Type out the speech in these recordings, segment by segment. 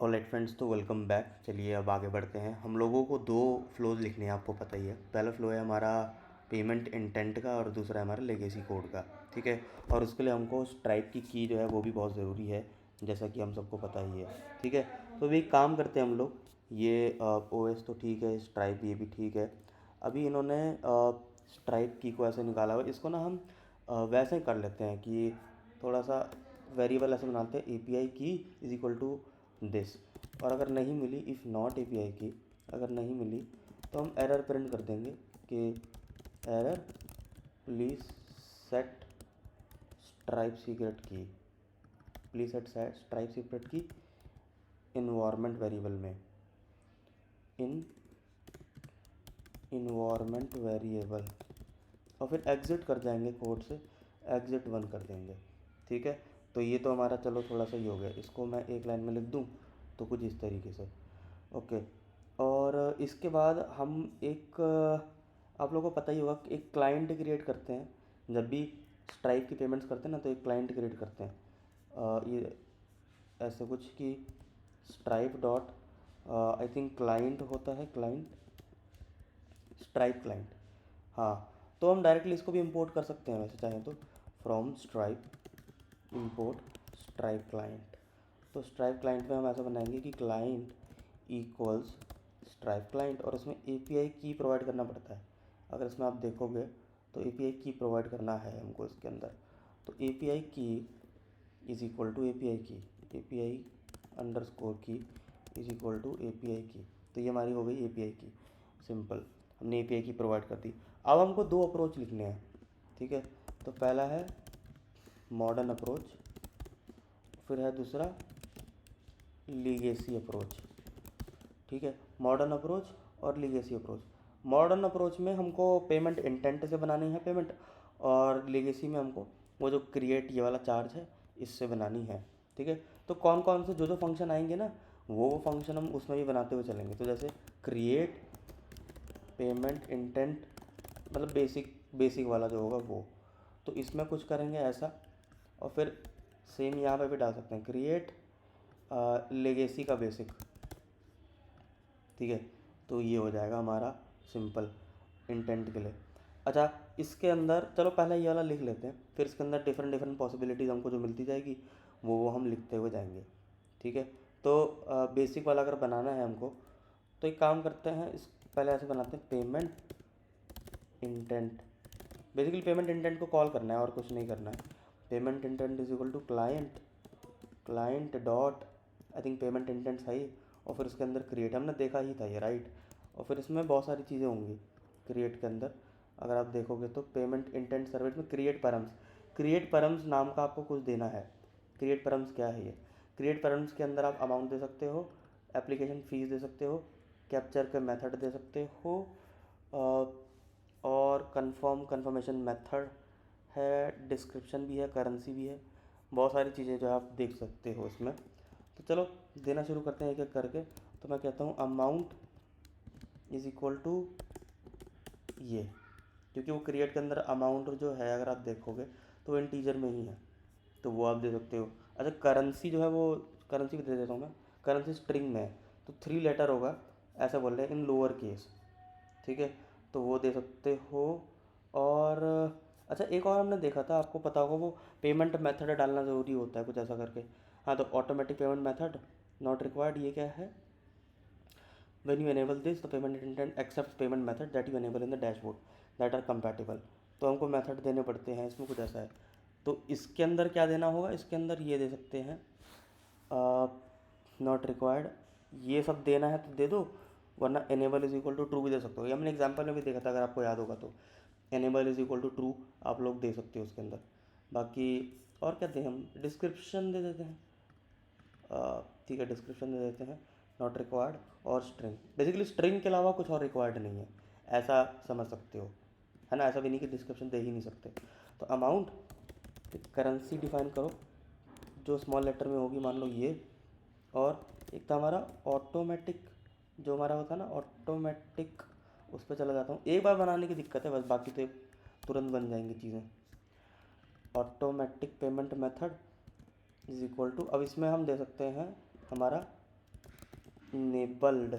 Alright friends, तो welcome back. चलिए अब आगे बढ़ते हैं। हम लोगों को दो फ्लोज लिखने हैं, आपको पता ही है। पहला फ्लो है हमारा पेमेंट इंटेंट का और दूसरा है हमारा लेगेसी कोड का। ठीक है, और उसके लिए हमको स्ट्राइप की जो है वो भी बहुत ज़रूरी है, जैसा कि हम सबको पता ही है। ठीक है, तो अभी एक काम करते हैं हम लोग। ये ओएस तो ठीक है, स्ट्राइप ये भी ठीक है। अभी इन्होंने स्ट्राइप की को ऐसे निकाला हुआ, इसको ना हम वैसे कर लेते हैं कि थोड़ा सा वेरिएबल ऐसे बनाते हैं, एपीआई की इज इक्वल टू दिस। और अगर नहीं मिली, इफ़ नॉट एपीआई की अगर नहीं मिली तो हम एरर प्रिंट कर देंगे कि error please set stripe secret की, प्लीज़ सेट स्ट्राइप सीक्रेट की इन्वायरमेंट वेरिएबल में, इन इन्वायरमेंट वेरिएबल, और फिर एग्ज़िट कर जाएंगे कोड से, एग्ज़िट 1 कर देंगे। ठीक है, तो ये तो हमारा चलो थोड़ा सा ही हो गया। इसको मैं एक लाइन में लिख दूँ तो कुछ इस तरीके से। ओके, और इसके बाद हम एक आप लोगों को पता ही होगा कि एक क्लाइंट क्रिएट करते हैं। जब भी स्ट्राइप की पेमेंट्स करते हैं ना, तो एक क्लाइंट क्रिएट करते हैं। ये ऐसे कुछ कि stripe dot I think client होता है, क्लाइंट स्ट्राइप क्लाइंट। हाँ, तो हम डायरेक्टली इसको भी इंपोर्ट कर सकते हैं वैसे चाहें तो, from stripe import stripe client. तो स्ट्राइप क्लाइंट में हम ऐसा बनाएंगे कि क्लाइंट इक्वल्स स्ट्राइप क्लाइंट, और इसमें एपीआई की प्रोवाइड करना पड़ता है। अगर इसमें आप देखोगे तो एपीआई की प्रोवाइड करना है हमको इसके अंदर। तो एपीआई की इज इक्वल टू एपीआई की, एपीआई अंडर स्कोर की इज इक्वल टू एपीआई की। तो ये हमारी हो गई एपीआई की, सिंपल। हमने एपीआई की प्रोवाइड कर दी। अब हमको दो अप्रोच लिखने हैं। ठीक है, तो पहला है मॉडर्न अप्रोच, फिर है दूसरा लीगेसी अप्रोच। ठीक है, मॉडर्न अप्रोच और लीगेसी अप्रोच। मॉडर्न अप्रोच में हमको पेमेंट इंटेंट से बनानी है पेमेंट, और लीगेसी में हमको वो जो क्रिएट ये वाला चार्ज है इससे बनानी है। ठीक है, तो कौन कौन से जो जो फंक्शन आएंगे ना, वो फंक्शन हम उसमें भी बनाते हुए चलेंगे। तो जैसे क्रिएट पेमेंट इंटेंट, मतलब बेसिक बेसिक वाला जो होगा वो, तो इसमें कुछ करेंगे ऐसा। और फिर सेम यहाँ पे भी डाल सकते हैं, क्रिएट लेगेसी का बेसिक। ठीक है, तो ये हो जाएगा हमारा सिंपल इंटेंट के लिए। अच्छा, इसके अंदर चलो पहले ये वाला लिख लेते हैं, फिर इसके अंदर डिफरेंट डिफरेंट पॉसिबिलिटीज़ हमको जो मिलती जाएगी वो हम लिखते हुए जाएंगे। ठीक है, तो बेसिक वाला अगर बनाना है हमको, तो एक काम करते हैं, इस पहले ऐसे बनाते हैं, payment intent. Basically payment intent को कॉल करना है और कुछ नहीं करना है। Payment intent is equal to client, client dot I think payment intent सही, और फिर उसके अंदर क्रिएट, हमने देखा ही था ये, राइट। और फिर इसमें बहुत सारी चीज़ें होंगी क्रिएट के अंदर। अगर आप देखोगे तो पेमेंट इंटेंट सर्विस में क्रिएट पैरम्स नाम का आपको कुछ देना है। क्रिएट पैरम्स क्या है ये? क्रिएट पैरम्स के अंदर आप अमाउंट दे सकते हो, एप्लीकेशन फ़ीस दे सकते हो, कैप्चर के मेथड दे सकते हो, और कंफर्मेशन मेथड है, डिस्क्रिप्शन भी है, करेंसी भी है, बहुत सारी चीज़ें जो आप देख सकते हो इसमें। तो चलो देना शुरू करते हैं एक एक करके। तो मैं कहता हूँ अमाउंट इज़ इक्वल टू ये, क्योंकि वो क्रिएट के अंदर अमाउंट जो है अगर आप देखोगे तो वो इंटीजर में ही है, तो वो आप दे सकते हो। अच्छा, करेंसी जो है वो, करेंसी भी दे देता हूँ मैं, करेंसी स्ट्रिंग में है तो 3 लेटर होगा, ऐसा बोल रहे हैं, इन लोअर केस। ठीक है, तो वो दे सकते हो। और अच्छा, एक और हमने देखा था, आपको पता होगा, वो पेमेंट मेथड डालना ज़रूरी होता है कुछ ऐसा करके। हाँ, तो automatic payment method not required, ये क्या है? When you enable this, the payment intent accepts payment method that you enable in the dashboard that are compatible। तो हमको मेथड देने पड़ते हैं इसमें, कुछ ऐसा है। तो इसके अंदर क्या देना होगा? इसके अंदर ये दे सकते हैं नॉट रिक्वायर्ड, ये सब देना है तो दे दो, वरना enable is equal to true भी दे सकते हो। ये हमने एग्जाम्पल में भी देखा था, अगर आपको याद होगा तो enable is equal to true आप लोग दे सकते हो उसके अंदर। बाकी और क्या दें हम? डिस्क्रिप्शन दे देते हैं। ठीक है, डिस्क्रिप्शन दे देते हैं, नॉट रिक्वायर्ड, और स्ट्रिंग। बेसिकली स्ट्रिंग के अलावा कुछ और रिक्वायर्ड नहीं है, ऐसा समझ सकते हो, है ना। ऐसा भी नहीं कि डिस्क्रिप्शन दे ही नहीं सकते। तो अमाउंट, करेंसी डिफाइन करो जो स्मॉल लेटर में होगी, मान लो ये। और एक था हमारा ऑटोमेटिक, जो हमारा होता है ना ऑटोमेटिक, उस पर चला जाता हूँ। एक बार बनाने की दिक्कत है बस, बाकी तो तुरंत बन जाएंगी चीज़ें। Automatic payment method is equal to, अब इसमें हम दे सकते हैं हमारा इनेबल्ड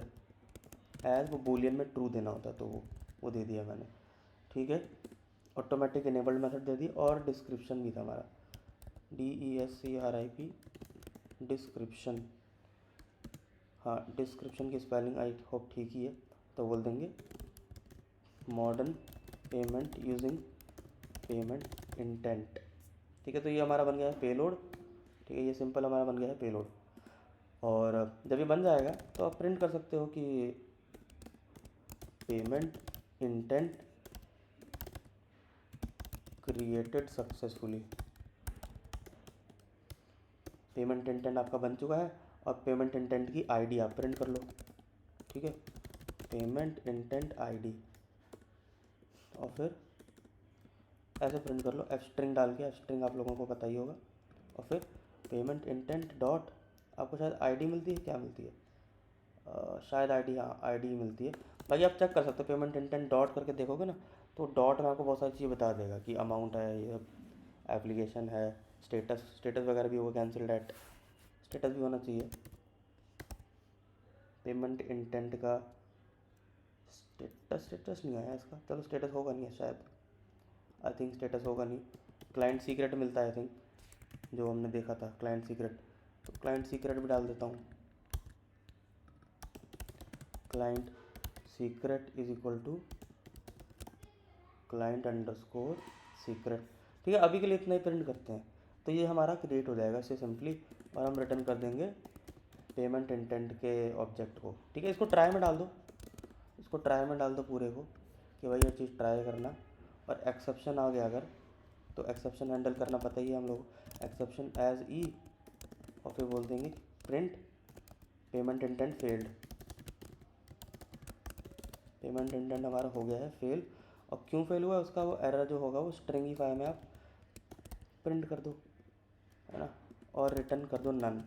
एज, वो बूलियन में ट्रू देना होता है तो वो दे दिया मैंने, ठीक है। ऑटोमेटिक इनेबल्ड मेथड दे दी, और डिस्क्रिप्शन भी था हमारा, DESCRIP, डिस्क्रिप्शन। हाँ, डिस्क्रिप्शन की स्पेलिंग आई होप ठीक ही है, तो बोल देंगे modern payment using payment intent, ठीक है। तो ये हमारा बन गया है पेलोड, ठीक है, ये सिंपल हमारा बन गया है पेलोड। और जब ये बन जाएगा तो आप प्रिंट कर सकते हो कि payment intent created successfully. Payment intent आपका बन चुका है, और पेमेंट इंटेंट की आईडी आप प्रिंट कर लो, ठीक है, पेमेंट इंटेंट आईडी, और फिर ऐसे प्रिंट कर लो, एफ स्ट्रिंग डाल के, एफ स्ट्रिंग आप लोगों को पता ही होगा। और फिर पेमेंट इंटेंट डॉट, आपको शायद आईडी मिलती है, क्या मिलती है, शायद आईडी, हाँ आईडी मिलती है। भाई आप चेक कर सकते हो, पेमेंट इंटेंट डॉट करके देखोगे ना, तो डॉट में आपको बहुत सारी चीज़ें बता देगा कि अमाउंट है, ये एप्लीकेशन है, स्टेटस वगैरह भी होगा, कैंसिल डेट, स्टेटस भी होना चाहिए। पेमेंट इंटेंट का स्टेटस नहीं आया इसका, चलो स्टेटस होगा नहीं है शायद, आई थिंक स्टेटस होगा नहीं। क्लाइंट सीक्रेट मिलता है आई थिंक, जो हमने देखा था क्लाइंट सीक्रेट, तो क्लाइंट सीक्रेट भी डाल देता हूँ, client secret is equal to client underscore secret, ठीक है। अभी के लिए इतना ही प्रिंट करते हैं, तो ये हमारा क्रिएट हो जाएगा इससे सिंपली, और हम रिटर्न कर देंगे पेमेंट इंटेंट के ऑब्जेक्ट को, ठीक है। इसको ट्राई में डाल दो, इसको ट्राई में डाल दो पूरे को, कि भाई ये चीज़ ट्राई करना, और एक्सेप्शन आ गया अगर, तो एक्सेप्शन हैंडल करना पता ही है हम लोग, एक्सेप्शन एज ई, और फिर बोल देंगे print payment intent failed, payment intent हमारा हो गया है फेल। और क्यों फेल हुआ है उसका वो एरर जो होगा वो स्ट्रिंगीफाई में आप प्रिंट कर दो, है ना, और रिटर्न कर दो नन,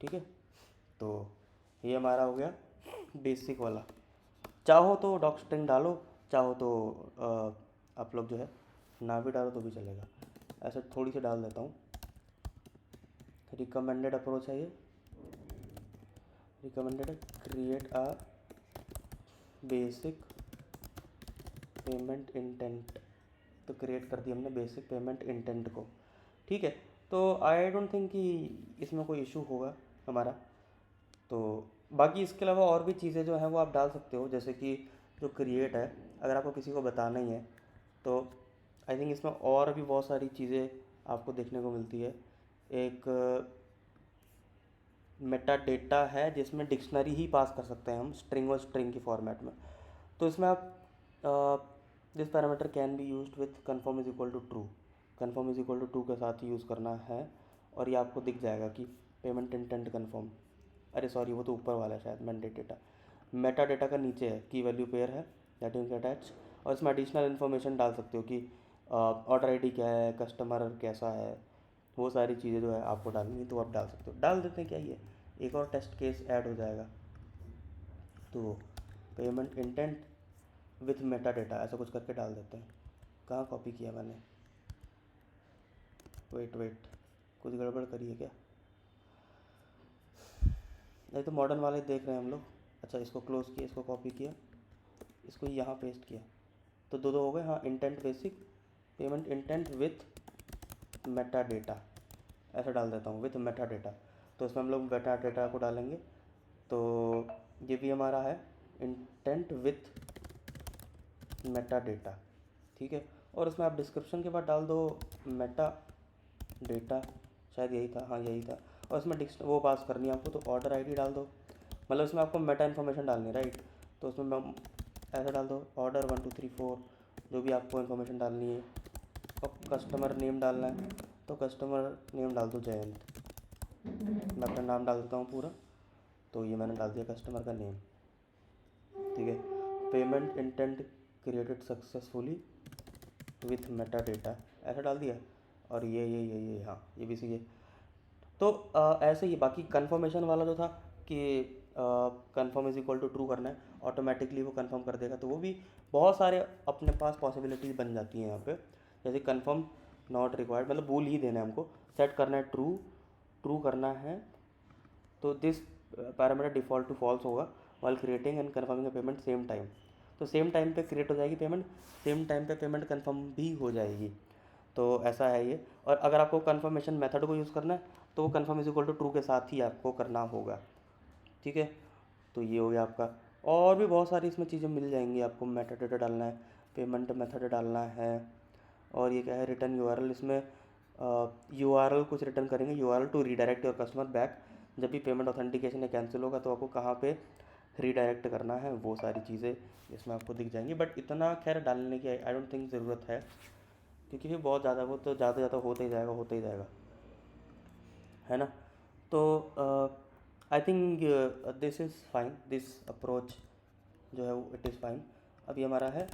ठीक है। तो ये हमारा हो गया बेसिक वाला। चाहो तो डॉक स्ट्रिंग डालो, चाहो तो आप लोग जो है ना भी डालो तो भी चलेगा, ऐसे थोड़ी सी डाल देता हूँ। रिकमेंडेड अप्रोच है ये, recommended create a basic payment intent, तो क्रिएट कर दिया हमने बेसिक पेमेंट इंटेंट को, ठीक है। तो आई डोंट थिंक कि इसमें कोई इशू होगा हमारा। तो बाकी इसके अलावा और भी चीज़ें जो हैं वो आप डाल सकते हो, जैसे कि जो क्रिएट है, अगर आपको किसी को बताना ही है तो आई थिंक इसमें और भी बहुत सारी चीज़ें आपको देखने को मिलती है। एक मेटा डेटा है जिसमें डिक्शनरी ही पास कर सकते हैं हम, स्ट्रिंग और स्ट्रिंग की फॉर्मेट में। तो इसमें आप this parameter can be used with confirm is equal to true, confirm is equal to true के साथ ही यूज़ करना है, और ये आपको दिख जाएगा कि पेमेंट इंटेंट कन्फर्म, अरे सॉरी वो तो ऊपर वाला है शायद, मैंडेट डेटा, मेटा डेटा का नीचे है, की वैल्यू पेयर है दैट इज अटैच, और इसमें एडिशनल इन्फॉर्मेशन डाल सकते हो कि ऑर्डर आईडी क्या है, कस्टमर कैसा है, वो सारी चीज़ें जो है आपको डालनी है तो आप डाल सकते हो। डाल देते हैं, क्या ये एक और टेस्ट केस ऐड हो जाएगा, तो payment intent with Meta data ऐसा कुछ करके डाल देते हैं। कहाँ कॉपी किया मैंने, वेट कुछ गड़बड़ करी है क्या, नहीं तो मॉडर्न वाले देख रहे हैं हम लोग। अच्छा इसको क्लोज़ किया, इसको कॉपी किया, इसको यहाँ पेस्ट किया, तो दो हो गए। हाँ, intent basic payment intent with Meta data ऐसा डाल देता हूँ, विथ मेटा डेटा, तो इसमें हम लोग मेटा डेटा को डालेंगे। तो ये भी हमारा है इंटेंट विथ मेटा डेटा, ठीक है। और इसमें आप डिस्क्रिप्शन के बाद डाल दो मेटा डेटा, शायद यही था, हाँ यही था। और इसमें वो पास करनी है आपको, तो ऑर्डर आईडी डाल दो, मतलब इसमें आपको मेटा इन्फॉर्मेशन डालनी है, राइट। तो उसमें ऐसा डाल दो ऑर्डर 1 2 3 4, जो भी आपको इन्फॉर्मेशन डालनी है। और कस्टमर नेम डालना है, तो कस्टमर नेम डाल दो जयंत, मैं अपना नाम डाल देता हूँ पूरा, तो ये मैंने डाल दिया कस्टमर का नेम, ठीक है। Payment intent created successfully with Meta data ऐसा डाल दिया, और ये हाँ ये भी सही है। तो ऐसे ही बाकी कन्फर्मेशन वाला जो था कि confirm is equal to true करना है, ऑटोमेटिकली वो कन्फर्म कर देगा, तो वो भी बहुत सारे अपने पास पॉसिबिलिटीज़ बन जाती हैं यहाँ पे। जैसे कन्फर्म नॉट रिक्वायर्ड, मतलब बोल ही देना है हमको, सेट करना है ट्रू, ट्रू करना है, तो this parameter default to false होगा while creating and confirming the payment same time. तो सेम टाइम पे क्रिएट हो जाएगी पेमेंट, सेम टाइम पे पेमेंट कन्फर्म भी हो जाएगी। तो ऐसा है ये। और अगर आपको कन्फर्मेशन मेथड को यूज़ करना है तो वो confirm is equal to true के साथ ही आपको करना होगा, ठीक है। तो ये हो गया आपका। और भी बहुत सारी इसमें चीज़ें मिल जाएंगी आपको। मेटा डेटा डालना है, पेमेंट मेथड डालना है, और ये क्या है, रिटर्न यूआरएल। इसमें यूआरएल कुछ रिटर्न करेंगे, URL to redirect your customer back. जब भी पेमेंट ऑथेंटिकेशन या कैंसिल होगा तो आपको कहाँ पे रीडायरेक्ट करना है, वो सारी चीज़ें इसमें आपको दिख जाएंगी। बट इतना खैर डालने की आई डोंट थिंक ज़रूरत है, क्योंकि फिर बहुत ज़्यादा वो तो ज़्यादा ज़्यादा होता ही जाएगा, होता ही जाएगा, है ना। तो I think this is fine, this approach जो है वो इट इज़ फाइन। अभी हमारा है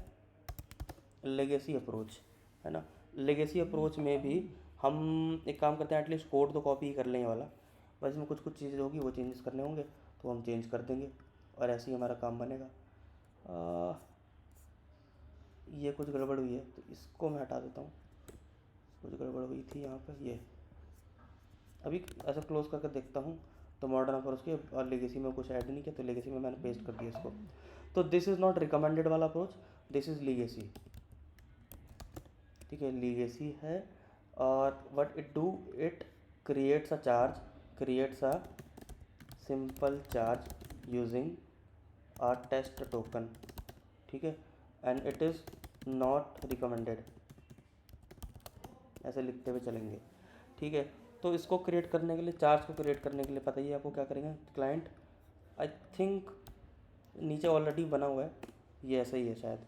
लेगेसी अप्रोच, है ना। लेगेसी अप्रोच में भी हम एक काम करते हैं, एटलीस्ट कोड तो कॉपी कर लें ये वाला, बस इसमें कुछ कुछ चीज़ें होगी वो चेंजेस करने होंगे तो हम चेंज कर देंगे और ऐसे ही हमारा काम बनेगा। ये कुछ गड़बड़ हुई है तो इसको मैं हटा देता हूँ। कुछ गड़बड़ हुई थी यहाँ पर, ये अभी ऐसा क्लोज करके देखता हूँ। तो मॉडर्न अप्रोच के और लेगेसी में कुछ ऐड नहीं किया, तो लेगेसी में मैंने पेस्ट कर दिया इसको। तो दिस इज़ नॉट रिकमेंडेड वाला अप्रोच, दिस इज़ लीगेसी, ठीक है, लीगेसी है। और what it do, it creates a charge, creates a simple charge using a test token, ठीक है, and it is not recommended, ऐसे लिखते हुए चलेंगे, ठीक है। तो इसको क्रिएट करने के लिए, चार्ज को क्रिएट करने के लिए पता ही है आपको क्या करेंगे। क्लाइंट आई थिंक नीचे ऑलरेडी बना हुआ है, ये ऐसा ही है शायद,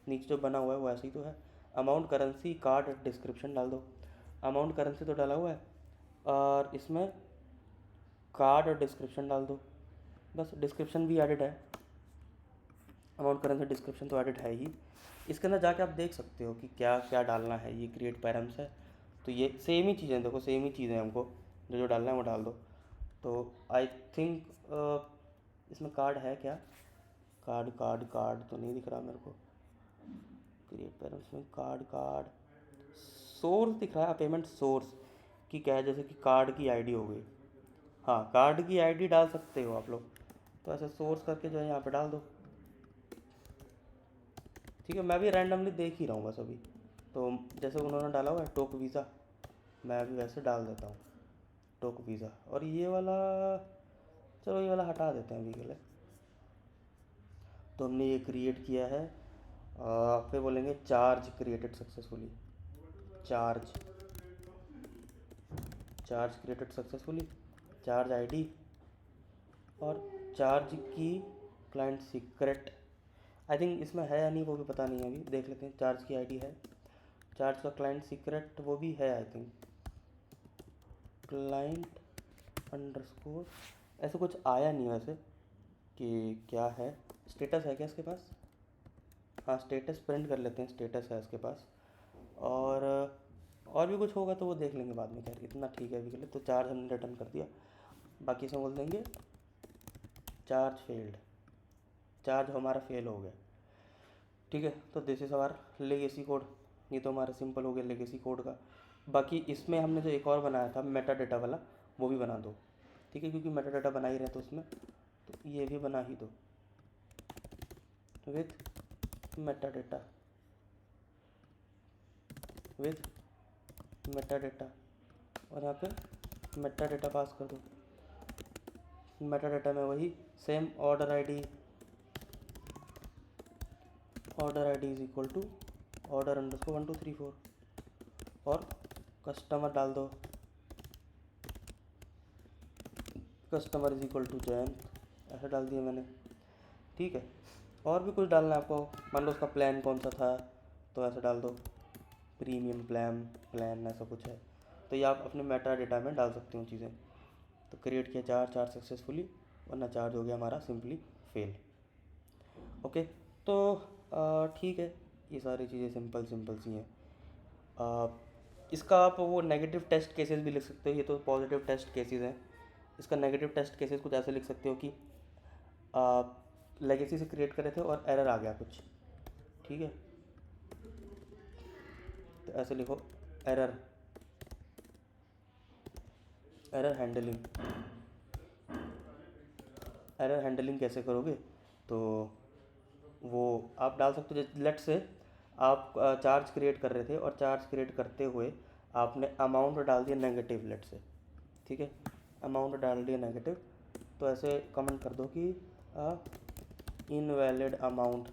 नीचे जो बना हुआ है वो ऐसे ही तो है। अमाउंट करेंसी कार्ड डिस्क्रिप्शन डाल दो। अमाउंट करेंसी तो डाला हुआ है, और इसमें कार्ड और डिस्क्रिप्शन डाल दो, बस डिस्क्रिप्शन भी एडिड है। अमाउंट करेंसी डिस्क्रिप्शन तो एडिड है ही। इसके अंदर जाके आप देख सकते हो कि क्या क्या डालना है। ये क्रिएट पैरम्स है, तो ये सेम ही चीज़ें, देखो सेम ही चीज़ें, हमको जो जो डालना है वो डाल दो। तो आई थिंक इसमें कार्ड है क्या, कार्ड कार्ड कार्ड तो नहीं दिख रहा मेरे को। क्रिएट पैरम्स में कार्ड कार्ड सोर्स दिख रहा है, पेमेंट सोर्स की क्या है, जैसे कि कार्ड की आईडी हो गई। हाँ, कार्ड की आईडी डाल सकते हो आप लोग, तो ऐसे सोर्स करके जो है यहाँ पे डाल दो, ठीक है। मैं भी रैंडमली देख ही रहा हूँ बस अभी। तो जैसे उन्होंने डाला हुआ है टोक वीज़ा, मैं भी वैसे डाल देता हूँ टोक वीज़ा। और ये वाला, चलो ये वाला हटा देते हैं अभी के लिए। तो हमने ये क्रिएट किया है, फिर बोलेंगे charge created successfully, charge charge created successfully, charge ID और चार्ज की क्लाइंट सीक्रेट। आई थिंक इसमें है या नहीं वो भी पता नहीं है, अभी देख लेते हैं। चार्ज की आईडी है, चार्ज का क्लाइंट सीक्रेट वो भी है आई थिंक, क्लाइंट अंडरस्कोर, ऐसे कुछ आया नहीं वैसे कि क्या है। स्टेटस है क्या इसके पास, हाँ स्टेटस प्रिंट कर लेते हैं, स्टेटस है इसके पास। और भी कुछ होगा तो वो देख लेंगे बाद में, खैर इतना ठीक है अभी के लिए। तो चार्ज हमने रिटर्न कर दिया, बाकी इसमें बोल देंगे चार्ज फेल्ड, चार्ज हमारा फेल हो गया, ठीक है। तो this is our legacy code, ये तो हमारा सिंपल हो गया लेगेसी कोड का। बाकी इसमें हमने जो एक और बनाया था मेटा डेटा वाला, वो भी बना दो, ठीक है, क्योंकि मेटा डेटा बना ही रहे तो उसमें, तो ये भी बना ही दो with Meta data, with metadata, और यहाँ पे मेटा डेटा पास कर दो। मेटा डेटा में वही same order ID is equal to order underscore 1 2 3 4, और कस्टमर डाल दो, customer is equal to Jayant, ऐसा डाल दिया मैंने, ठीक है। और भी कुछ डालना है आपको, मान लो उसका प्लान कौन सा था तो ऐसा डाल दो, प्रीमियम प्लान ऐसा कुछ है, तो ये आप अपने मेटा डेटा में डाल सकते हो चीज़ें। तो क्रिएट किया चार्ज सक्सेसफुली, वरना चार्ज हो गया हमारा सिंपली फेल, ओके। तो ठीक है, ये सारी चीज़ें सिंपल सिंपल सी हैं। इसका आप वो नेगेटिव टेस्ट केसेस भी लिख सकते हो, ये तो पॉजिटिव टेस्ट केसेस हैं। इसका नेगेटिव टेस्ट केसेस कुछ ऐसे लिख सकते हो कि लेगेसी से क्रिएट करे थे और एरर आ गया कुछ, ठीक है। तो ऐसे लिखो एरर हैंडलिंग, एरर हैंडलिंग कैसे करोगे, तो वो आप डाल सकते हो। जैसे लेट से आप चार्ज क्रिएट कर रहे थे और चार्ज क्रिएट करते हुए आपने अमाउंट डाल दिया नेगेटिव, लेट से, ठीक है, अमाउंट डाल दिया नेगेटिव, तो ऐसे कमेंट कर दो कि इनवैलिड अमाउंट,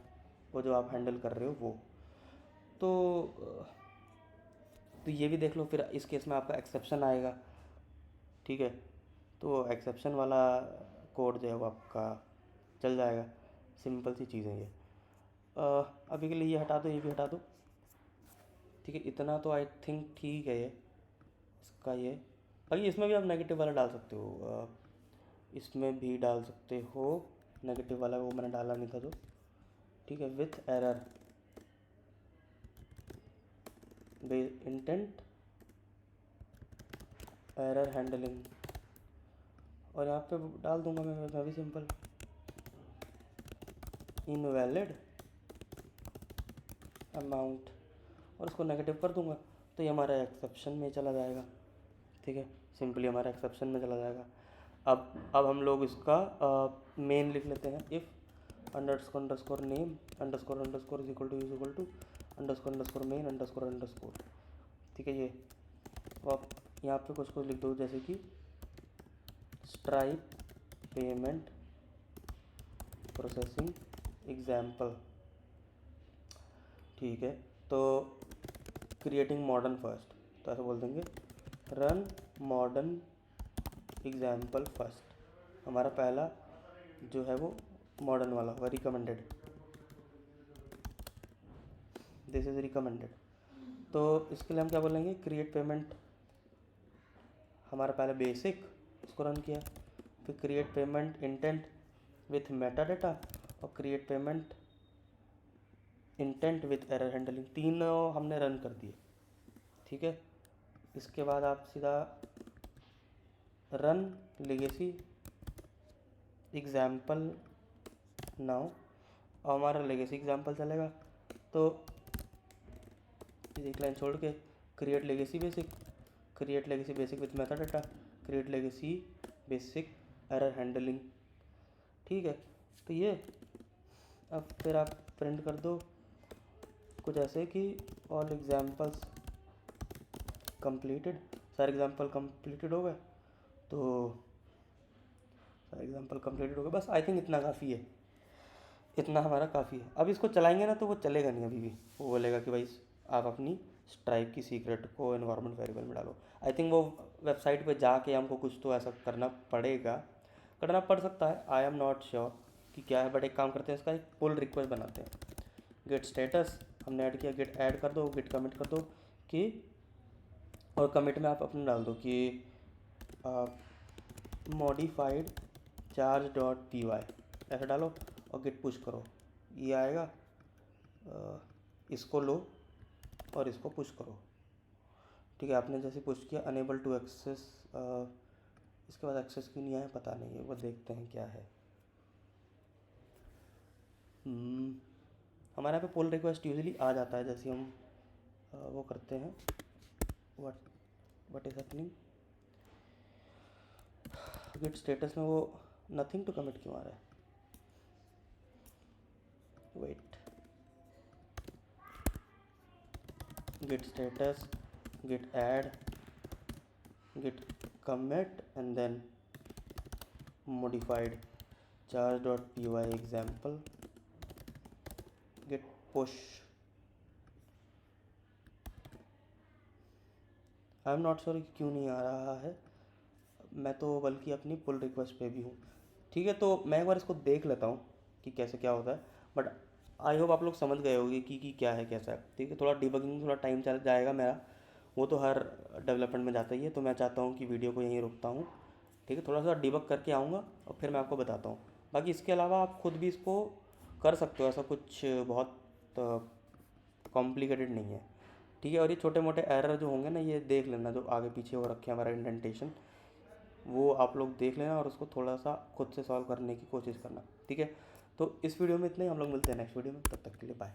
वो जो आप हैंडल कर रहे हो वो। तो ये भी देख लो, फिर इस केस में आपका एक्सेप्शन आएगा, ठीक है, तो एक्सेप्शन वाला कोड जो है वो आपका चल जाएगा। सिंपल सी चीज़ें ये। अभी के लिए ये हटा दो, ये भी हटा दो, ठीक है, इतना तो आई थिंक ठीक है ये इसका ये। बाकी इसमें भी आप नेगेटिव वाला डाल सकते हो, इसमें भी डाल सकते हो नेगेटिव वाला, वो मैंने डाला नहीं था जो, ठीक है, with error intent error handling, और यहाँ पे डाल दूंगा मैं भी सिंपल इनवैलिड अमाउंट, और उसको नेगेटिव कर दूंगा, तो ये हमारा एक्सेप्शन में चला जाएगा, ठीक है, सिंपली हमारा एक्सेप्शन में चला जाएगा। अब हम लोग इसका मेन लिख लेते हैं, if underscore name underscore is equal to underscore main underscore, ठीक है ये। तो आप यहाँ पे कुछ लिख दो, जैसे कि स्ट्राइप पेमेंट प्रोसेसिंग एग्जाम्पल, ठीक है, तो क्रिएटिंग मॉडर्न फर्स्ट, तो ऐसे बोल देंगे रन मॉडर्न एग्जाम्पल फर्स्ट, हमारा पहला जो है वो मॉडर्न वाला हुआ, रिकमेंडेड, दिस इज़ रिकमेंडेड। तो इसके लिए हम क्या बोलेंगे, क्रिएट पेमेंट, हमारा पहले बेसिक, इसको रन किया, फिर create payment intent with metadata, और create payment intent with error handling, तीनों हमने रन कर दिए, ठीक है। इसके बाद आप सीधा रन लेगेसी एग्जाम्पल नाउ, और हमारा लेगेसी एग्जाम्पल चलेगा, तो एक लाइन छोड़ के create legacy basic with method data, create legacy basic error handling, ठीक है। तो ये अब फिर आप प्रिंट कर दो कुछ ऐसे कि ऑल एग्जाम्पल्स कंप्लीटेड, सारे एग्जाम्पल कंप्लीटेड हो गए, तो सारे एग्जाम्पल कंप्लीटेड हो गए, बस आई थिंक इतना काफ़ी है, इतना हमारा काफ़ी है। अब इसको चलाएंगे ना तो वो चलेगा नहीं, अभी भी वो बोलेगा कि भाई आप अपनी स्ट्राइप की सीक्रेट को एनवायरनमेंट वेरिएबल में डालो। आई थिंक वो वेबसाइट पे जाके हमको कुछ तो ऐसा करना पड़ सकता है, आई एम नॉट श्योर कि क्या है, बट एक काम करते हैं, इसका एक पुल रिक्वेस्ट बनाते हैं, गेट स्टेटस हमने ऐड किया, गेट ऐड कर दो, गेट कमिट कर दो कि, और कमिट में आप अपना डाल दो कि modified charge dot P Y ऐसा डालो, और गेट पुश करो, ये आएगा, इसको लो और इसको पुश करो, ठीक है। आपने जैसे पुश किया अनेबल टू एक्सेस, इसके बाद एक्सेस क्यों नहीं आया पता नहीं है, वो देखते हैं क्या है। हमारे यहाँ पे पुल रिक्वेस्ट यूजुअली आ जाता है, जैसे हम वो करते हैं, what is happening, git status में वो नथिंग टू कमिट क्यों आ रहा है, wait, git status, git add, git commit, and then modified charge.py example, get push, I am not sure क्यों नहीं आ रहा है, मैं तो बल्कि अपनी पुल रिक्वेस्ट पे भी हूँ, ठीक है। तो मैं एक बार इसको देख लेता हूँ कि कैसे क्या होता है, बट आई होप आप लोग समझ गए होंगे कि क्या है कैसा है, ठीक है। थोड़ा डिबगिंग थोड़ा टाइम चल जाएगा मेरा, वो तो हर डेवलपमेंट में जाता ही है, तो मैं चाहता हूँ कि वीडियो को यहीं रोकता हूँ, ठीक है। थोड़ा सा डिबग करके आऊँगा और फिर मैं आपको बताता हूँ। बाकी इसके अलावा आप खुद भी इसको कर सकते हो, ऐसा कुछ बहुत कॉम्प्लिकेटेड नहीं है, ठीक है। और ये छोटे मोटे एरर जो होंगे ना, ये देख लेना, जो आगे पीछे हो रखे हैं हमारा इंडेंटेशन, वो आप लोग देख लेना और उसको थोड़ा सा खुद से सॉल्व करने की कोशिश करना, ठीक है। तो इस वीडियो में इतना ही, हम लोग मिलते हैं नेक्स्ट वीडियो में, तब तक के लिए बाय।